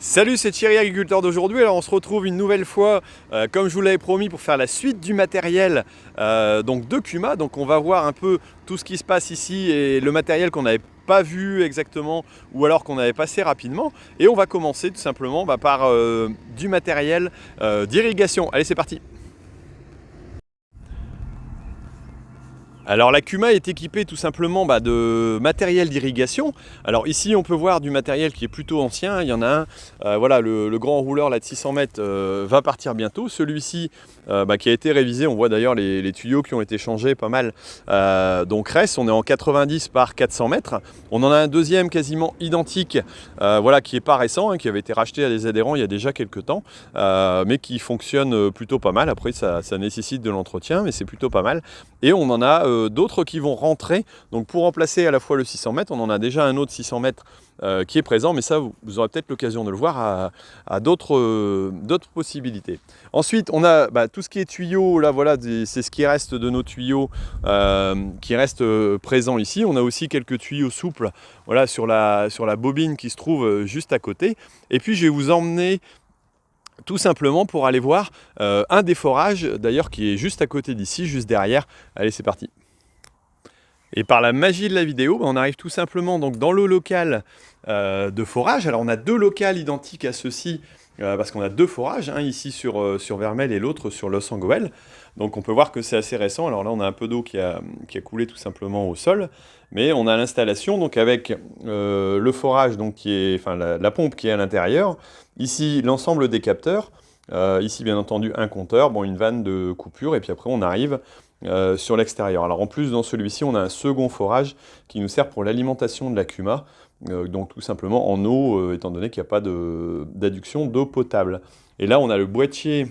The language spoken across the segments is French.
Salut, c'est Thierry, agriculteur d'aujourd'hui. Alors on se retrouve une nouvelle fois, comme je vous l'avais promis, pour faire la suite du matériel donc de Kuma. Donc on va voir un peu tout ce qui se passe ici et le matériel qu'on n'avait pas vu exactement ou alors qu'on avait passé rapidement. Et on va commencer tout simplement par du matériel d'irrigation. Allez, c'est parti. Alors la Kuma est équipée tout simplement de matériel d'irrigation. Alors ici on peut voir du matériel qui est plutôt ancien. Il y en a un, voilà, le grand rouleur là de 600 mètres va partir bientôt. Celui-ci qui a été révisé, on voit d'ailleurs les tuyaux qui ont été changés pas mal. Donc reste, on est en 90 par 400 mètres. On en a un deuxième quasiment identique, voilà, qui n'est pas récent, hein, qui avait été racheté à des adhérents il y a déjà quelques temps, mais qui fonctionne plutôt pas mal. Après ça nécessite de l'entretien, mais c'est plutôt pas mal. Et on en a d'autres qui vont rentrer. Donc pour remplacer à la fois le 600 mètres, on en a déjà un autre 600 mètres qui est présent, mais ça vous aurez peut-être l'occasion de le voir à d'autres possibilités. Ensuite on a tout ce qui est tuyaux, là voilà, c'est ce qui reste de nos tuyaux qui reste présent ici. On a aussi quelques tuyaux souples, voilà, sur la bobine qui se trouve juste à côté. Et puis je vais vous emmener tout simplement pour aller voir un des forages, d'ailleurs qui est juste à côté d'ici, juste derrière. Allez, c'est parti. Et par la magie de la vidéo, on arrive tout simplement donc dans le local de forage. Alors on a deux locales identiques à ceux-ci, parce qu'on a deux forages, un ici sur Vermel et l'autre sur Los Angeles. Donc on peut voir que c'est assez récent. Alors là on a un peu d'eau qui a coulé tout simplement au sol, mais on a l'installation donc avec le forage donc la pompe qui est à l'intérieur. Ici l'ensemble des capteurs. Ici bien entendu un compteur, bon, une vanne de coupure, et puis après on arrive sur l'extérieur. Alors en plus dans celui-ci on a un second forage qui nous sert pour l'alimentation de la Kuma, donc tout simplement en eau, étant donné qu'il n'y a pas d'adduction d'eau potable. Et là on a le boîtier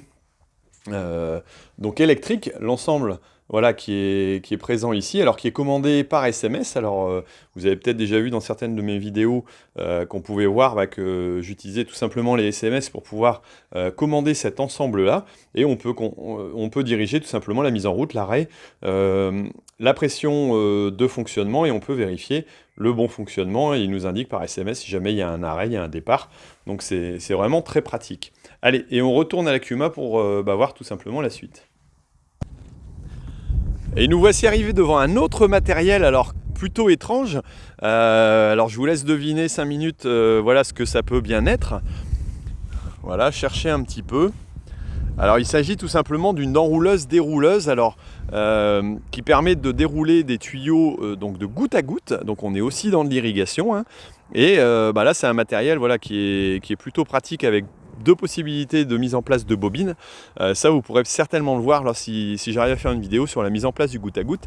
donc électrique, l'ensemble voilà, qui est présent ici, alors qui est commandé par SMS. Alors vous avez peut-être déjà vu dans certaines de mes vidéos qu'on pouvait voir que j'utilisais tout simplement les SMS pour pouvoir commander cet ensemble-là, et on peut diriger tout simplement la mise en route, l'arrêt, la pression de fonctionnement, et on peut vérifier le bon fonctionnement, et il nous indique par SMS si jamais il y a un arrêt, il y a un départ. Donc c'est vraiment très pratique. Allez, et on retourne à la Kuma pour voir tout simplement la suite. Et nous voici arrivés devant un autre matériel, alors plutôt étrange. Alors je vous laisse deviner 5 minutes voilà ce que ça peut bien être. Voilà, cherchez un petit peu. Alors il s'agit tout simplement d'une enrouleuse dérouleuse, alors qui permet de dérouler des tuyaux donc de goutte à goutte. Donc on est aussi dans de l'irrigation, hein. Et là c'est un matériel voilà, qui est plutôt pratique, avec deux possibilités de mise en place de bobines. Ça vous pourrez certainement le voir si j'arrive à faire une vidéo sur la mise en place du goutte à goutte.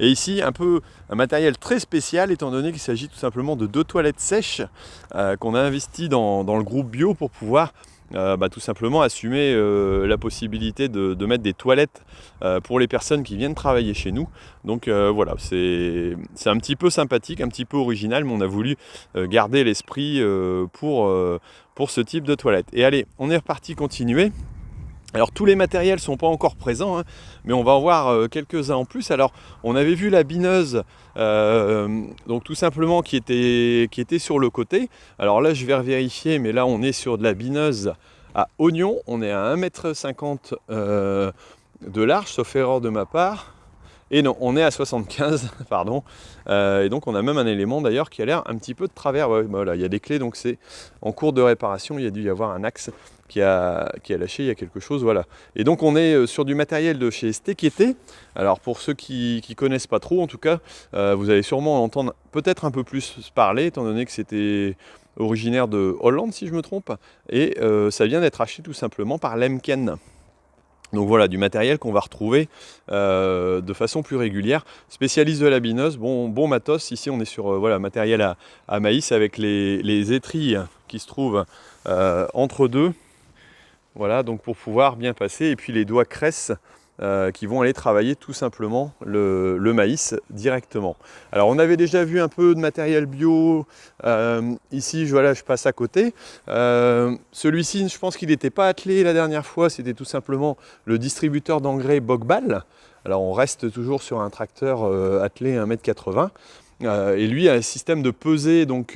Et ici un matériel très spécial, étant donné qu'il s'agit tout simplement de deux toilettes sèches qu'on a investi dans le groupe bio pour pouvoir tout simplement assumer la possibilité de mettre des toilettes pour les personnes qui viennent travailler chez nous. Donc voilà, c'est un petit peu sympathique, un petit peu original, mais on a voulu garder l'esprit pour ce type de toilette. Et allez, on est reparti continuer. Alors tous les matériels ne sont pas encore présents, hein, mais on va en voir quelques-uns en plus. Alors on avait vu la bineuse, donc tout simplement qui était sur le côté. Alors là je vais vérifier, mais là on est sur de la bineuse à oignon. On est à 1,50 m de large, sauf erreur de ma part. Et non, on est à 75, pardon. Et donc on a même un élément d'ailleurs qui a l'air un petit peu de travers. Ouais, voilà, il y a des clés, donc c'est en cours de réparation. Il y a dû y avoir un axe qui a lâché, il y a quelque chose, voilà. Et donc on est sur du matériel de chez Stekete. Alors pour ceux qui connaissent pas trop, en tout cas, vous allez sûrement entendre peut-être un peu plus parler, étant donné que c'était originaire de Hollande, si je me trompe. Et ça vient d'être acheté tout simplement par Lemken. Donc voilà, du matériel qu'on va retrouver de façon plus régulière. Spécialiste de la bineuse, bon matos. Ici on est sur voilà, matériel à maïs, avec les étrilles qui se trouvent entre deux. Voilà, donc pour pouvoir bien passer. Et puis les doigts cresse qui vont aller travailler tout simplement le maïs directement. Alors on avait déjà vu un peu de matériel bio, ici voilà, je passe à côté. Celui-ci, je pense qu'il n'était pas attelé la dernière fois, c'était tout simplement le distributeur d'engrais Bogbal. Alors on reste toujours sur un tracteur attelé 1,80 m, et lui a un système de pesée donc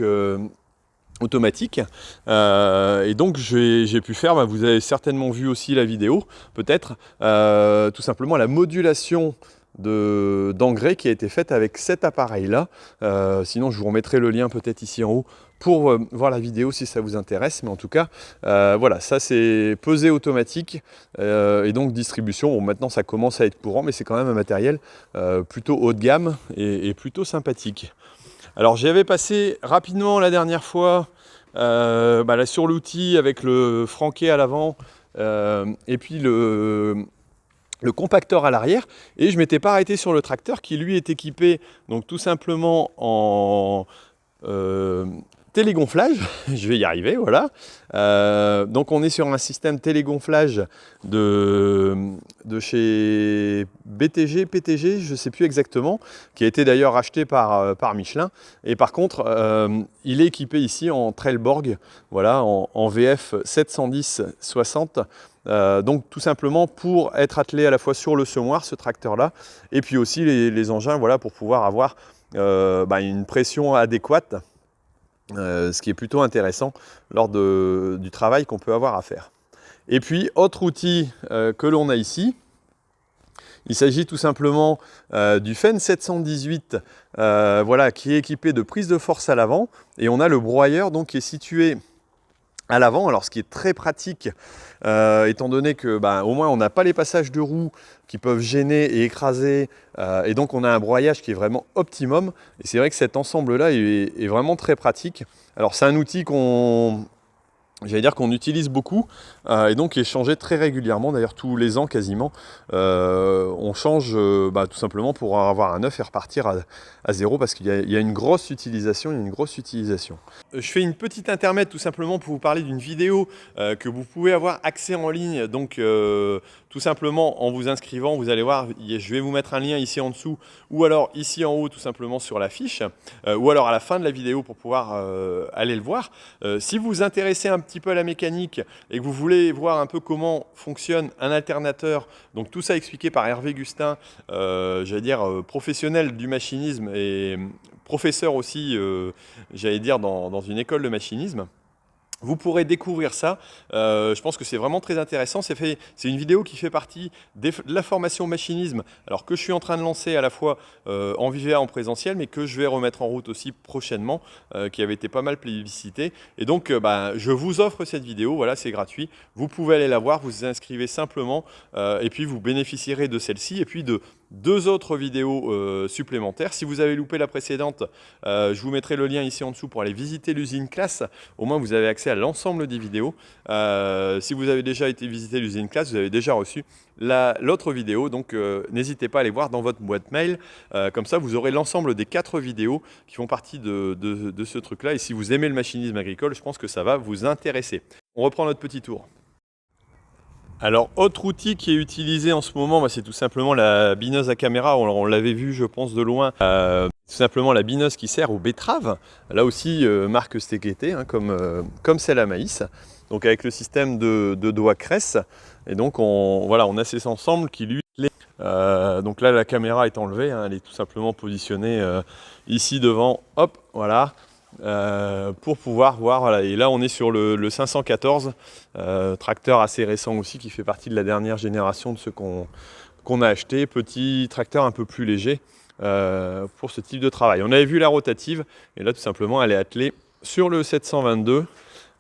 automatique. Et donc j'ai pu faire, vous avez certainement vu aussi la vidéo, peut-être, tout simplement la modulation d'engrais qui a été faite avec cet appareil-là. Sinon, je vous remettrai le lien peut-être ici en haut pour voir la vidéo si ça vous intéresse. Mais en tout cas, voilà, ça c'est pesée automatique et donc distribution. Bon, maintenant, ça commence à être courant, mais c'est quand même un matériel plutôt haut de gamme et plutôt sympathique. Alors j'y avais passé rapidement la dernière fois là, sur l'outil avec le franquet à l'avant et puis le compacteur à l'arrière, et je m'étais pas arrêté sur le tracteur qui lui est équipé donc tout simplement en télégonflage. Je vais y arriver, voilà. Donc on est sur un système télégonflage de chez BTG, PTG, je ne sais plus exactement, qui a été d'ailleurs acheté par Michelin. Et par contre, il est équipé ici en Trelleborg, voilà, en VF 710-60. Donc tout simplement pour être attelé à la fois sur le semoir, ce tracteur-là, et puis aussi les engins, voilà, pour pouvoir avoir une pression adéquate. Ce qui est plutôt intéressant lors du travail qu'on peut avoir à faire. Et puis, autre outil que l'on a ici, il s'agit tout simplement du Fenn 718, voilà, qui est équipé de prise de force à l'avant, et on a le broyeur donc, qui est situé à l'avant, alors ce qui est très pratique, étant donné que au moins on n'a pas les passages de roues qui peuvent gêner et écraser, et donc on a un broyage qui est vraiment optimum, et c'est vrai que cet ensemble-là est vraiment très pratique. Alors c'est un outil qu'on utilise beaucoup, et donc qui est changé très régulièrement, d'ailleurs tous les ans quasiment, on change tout simplement pour avoir un neuf et repartir à zéro, parce qu'il y a une grosse utilisation, Je fais une petite intermède tout simplement pour vous parler d'une vidéo que vous pouvez avoir accès en ligne, donc tout simplement en vous inscrivant, vous allez voir, je vais vous mettre un lien ici en dessous, ou alors ici en haut tout simplement sur la fiche, ou alors à la fin de la vidéo pour pouvoir aller le voir. Si vous vous intéressez un petit peu à la mécanique et que vous voulez voir un peu comment fonctionne un alternateur, donc tout ça expliqué par Hervé Gustin, j'allais dire professionnel du machinisme et professeur aussi, j'allais dire dans une école de machinisme. Vous pourrez découvrir ça, je pense que c'est vraiment très intéressant, c'est une vidéo qui fait partie de la formation machinisme, alors que je suis en train de lancer à la fois en VVA, en présentiel, mais que je vais remettre en route aussi prochainement, qui avait été pas mal plébiscitée. Et donc je vous offre cette vidéo, voilà, c'est gratuit, vous pouvez aller la voir, vous vous inscrivez simplement, et puis vous bénéficierez de celle-ci, et puis de 2 autres vidéos supplémentaires. Si vous avez loupé la précédente, je vous mettrai le lien ici en dessous pour aller visiter l'usine classe. Au moins vous avez accès à l'ensemble des vidéos. Si vous avez déjà été visiter l'usine classe, vous avez déjà reçu l'autre vidéo, donc n'hésitez pas à aller voir dans votre boîte mail. Comme ça vous aurez l'ensemble des 4 vidéos qui font partie de ce truc là, et si vous aimez le machinisme agricole, je pense que ça va vous intéresser. On reprend notre petit tour. Alors, autre outil qui est utilisé en ce moment, c'est tout simplement la bineuse à caméra. On l'avait vu, je pense, de loin. Tout simplement la bineuse qui sert aux betteraves. Là aussi, marque Stekete, hein, comme celle à maïs. Donc avec le système de doigts cresse. Et donc, on a ces ensembles qui lui... donc là, la caméra est enlevée. Hein, elle est tout simplement positionnée ici devant. Hop, voilà. Pour pouvoir voir, voilà. Et là on est sur le 514, tracteur assez récent aussi, qui fait partie de la dernière génération de ceux qu'on a acheté, petit tracteur un peu plus léger pour ce type de travail. On avait vu la rotative, et là tout simplement elle est attelée sur le 722,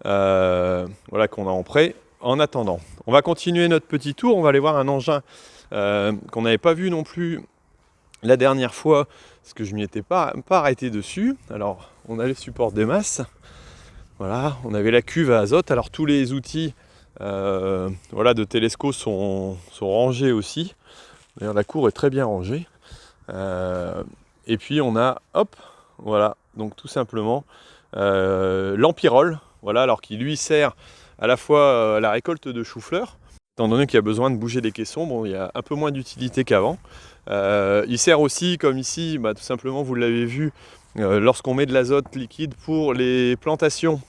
voilà, qu'on a en prêt en attendant. On va continuer notre petit tour, on va aller voir un engin qu'on n'avait pas vu non plus la dernière fois, parce que je m'y étais pas arrêté dessus. Alors, on a les supports des masses. Voilà, on avait la cuve à azote. Alors, tous les outils de Telesco sont rangés aussi. D'ailleurs, la cour est très bien rangée. Et puis, on a, hop, voilà, donc tout simplement, l'Empirol, voilà, alors qui lui sert à la fois à la récolte de chou-fleur, étant donné qu'il y a besoin de bouger des caissons. Bon, il y a un peu moins d'utilité qu'avant. Il sert aussi, comme ici, tout simplement, vous l'avez vu, lorsqu'on met de l'azote liquide pour les plantations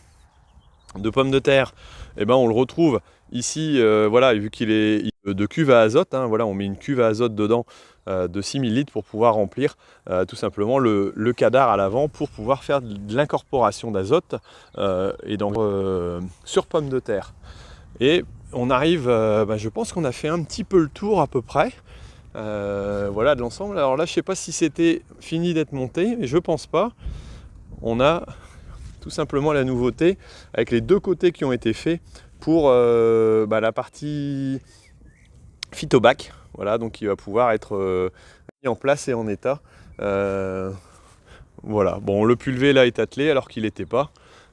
de pommes de terre, on le retrouve ici, voilà, vu qu'il est de cuve à azote, hein. Voilà, on met une cuve à azote dedans de 6000 litres pour pouvoir remplir tout simplement le cadar à l'avant pour pouvoir faire de l'incorporation d'azote sur pommes de terre. Et on arrive, je pense qu'on a fait un petit peu le tour à peu près. Voilà de l'ensemble. Alors là, je sais pas si c'était fini d'être monté, mais je pense pas. On a tout simplement la nouveauté avec les deux côtés qui ont été faits pour la partie phytobac. Voilà, donc il va pouvoir être mis en place et en état. Voilà, bon, le pulvé là est attelé alors qu'il n'était pas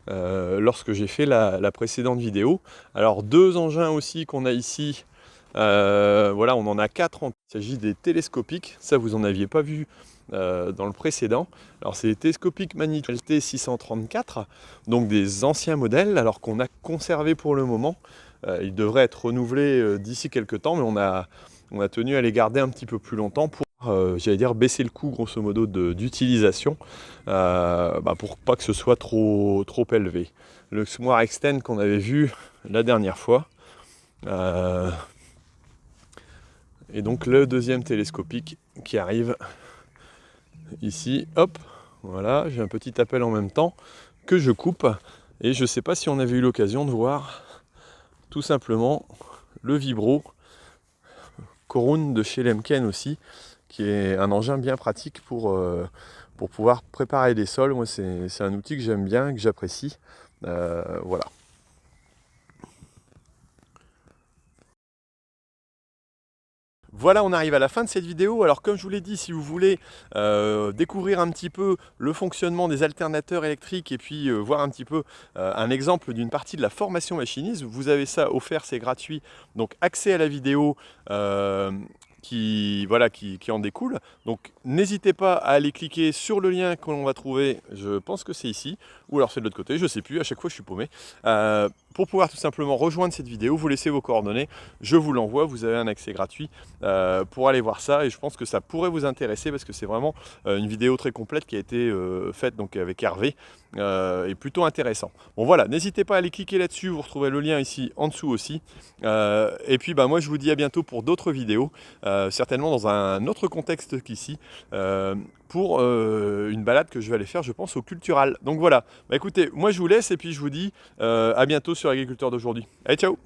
lorsque j'ai fait la précédente vidéo. Alors deux engins aussi qu'on a ici. Voilà, on en a 4. Il s'agit des télescopiques. Ça, vous n'en aviez pas vu dans le précédent. Alors, c'est des télescopiques Manitou LT634, donc des anciens modèles, alors qu'on a conservé pour le moment. Ils devraient être renouvelés d'ici quelques temps, mais on a tenu à les garder un petit peu plus longtemps pour, j'allais dire, baisser le coût, grosso modo, d'utilisation, pour pas que ce soit trop élevé. Le Xmoir Extend qu'on avait vu la dernière fois. Et donc le deuxième télescopique qui arrive ici, hop, voilà, j'ai un petit appel en même temps que je coupe. Et je ne sais pas si on avait eu l'occasion de voir tout simplement le vibro Corune de chez Lemken aussi, qui est un engin bien pratique pour pouvoir préparer des sols. Moi, c'est un outil que j'aime bien, que j'apprécie. Voilà. Voilà, on arrive à la fin de cette vidéo. Alors comme je vous l'ai dit, si vous voulez découvrir un petit peu le fonctionnement des alternateurs électriques et puis voir un petit peu un exemple d'une partie de la formation machiniste, vous avez ça offert, c'est gratuit. Donc accès à la vidéo qui en découle. Donc n'hésitez pas à aller cliquer sur le lien que l'on va trouver, je pense que c'est ici, ou alors c'est de l'autre côté, je ne sais plus, à chaque fois je suis paumé. Pour pouvoir tout simplement rejoindre cette vidéo, vous laissez vos coordonnées, je vous l'envoie, vous avez un accès gratuit pour aller voir ça, et je pense que ça pourrait vous intéresser parce que c'est vraiment une vidéo très complète qui a été faite donc avec Hervé, et plutôt intéressant. Bon voilà, n'hésitez pas à aller cliquer là-dessus, vous retrouvez le lien ici en dessous aussi. Et puis moi je vous dis à bientôt pour d'autres vidéos, certainement dans un autre contexte qu'ici, pour une balade que je vais aller faire, je pense, au Cultural. Donc voilà, écoutez, moi je vous laisse et puis je vous dis à bientôt sur Agriculteur d'aujourd'hui. Allez, ciao!